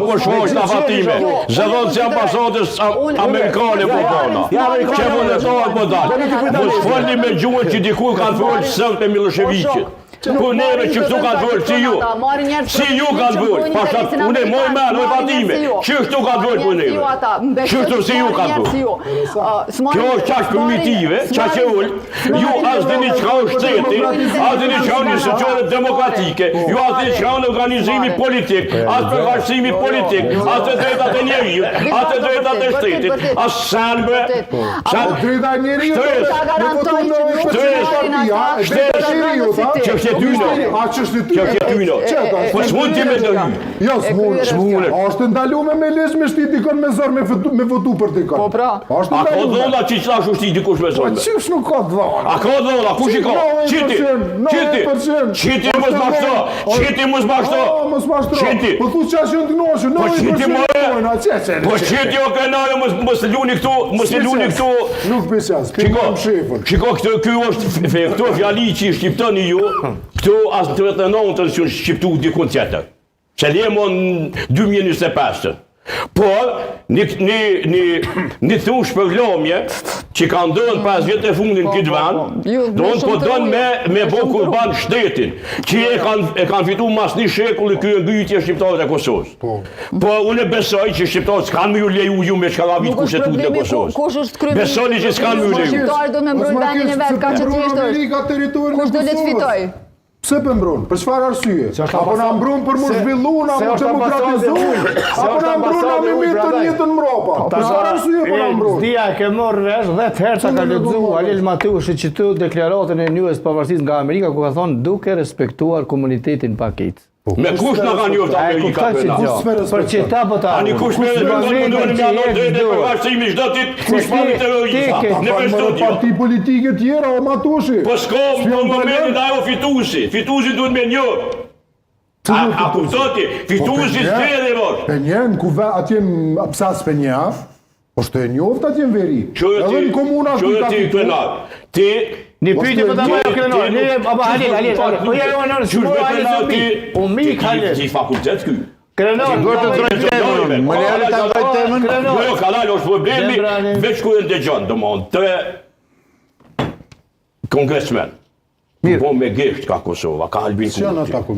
po shkoj në fatime. Zëdhën që ambasadës amerikane po bona. Që monetohet po dalë. Mos folni me gjuhën që dikur kanë folë sëvët e Miloševiqit. Po neve që këtu kanë volë, si ju. Si ju kanë volë. Pashat, unë e moj menë, oj fatime. Që këtu kanë volë po neve. Që këtu si ju kanë volë. Kjo është qash primitive, qash e ullë. Ju as dini qka o shteti, as dini qka o institucionet demokratike, ju as dini qka o në organizimi politik, as përfaqësimi politik, as të drejtat e njerijut, as të drejtat e shtetit, as sanbe. Drejta e njerijut, Që dyno. A që është ty? Që dyno. Po s'mund t'i me dëhy. Jo, s'mune. A është ndalume me lesh me shti dikon me zor me votu për dikon? Po pra. A ka dhona që qlashu shti dikush me zor? Po qësh nuk ka dhona? A ka dhona? Kush i ka? Qiti. Qiti mos bashto. Qiti mos bashto. Mos bashto. Qiti. Po thu që ashtë të noshu. Po qiti more. Po qiti o kënajo mos luni këtu. Mos luni këtu. Nuk pësjas. Shiko, kjo është fjali që i shqiptoni ju. Këtu asë në 39 që shqiptu dikun tjetër. Që lemon 2025. Por, një thush për lomje, që ka ndonë pas vjetë e fundin këtë vend, donë po donë me bo kurban shtetin, që e kanë fitu mas një shekulli kjo ngyjtje shqiptarët e Kosovës. Po, unë besoj që shqiptarët s'kanë me ju leju ju me që ka vit kushtetutin e Kosovës. Besoni që s'kanë me ju leju. Shqiptarët do me mbrojnë vendin e vetë, ka që tjeshtë kush do le të fitoj? Pse për mbron? Për çfarë arsye? Apo na mbron për mu zhvillu, na mu demokratizu? Apo na mbron na me mirë të njëjtën mbrapa? Për çfarë arsye po na mbron? Zdia ke marrë vesh 10 herë ka lexuar Alil Mateushi që tu deklaratën e njës pavarësisë nga Amerika ku ka thonë duke respektuar komunitetin pakit. Me kush në kanë njërë të Amerika përna? Për qita po ta... Ani kush me mundonin me anon drejt e përvaqësimi çdotit kush pari terrorista. Në përstudjo. Parti politike tjera o Matushi. Po s'ko në momentin ajo fituesi. Fituesi duhet me njërë. A kuptoti? Fituesi s'kredhe rosh. Penjen, ku atje pësas penja, po shtë e njoft atje në veri. Edhe në komuna të ka fitu. Ti... Një pyjtë për të bëjë krenor, aba Halil, po jere më nërë shumë Halil Zëmbi, u mik Halil. Që i fakultet këj. Krenor, duhet të drejt temën, më lejali të drejt temën. Jo, kalal, është problemi, veç ku e ndëgjon, domon, 3 kongresmen. Po me gesht ka Kosova, ka Albin Kurti.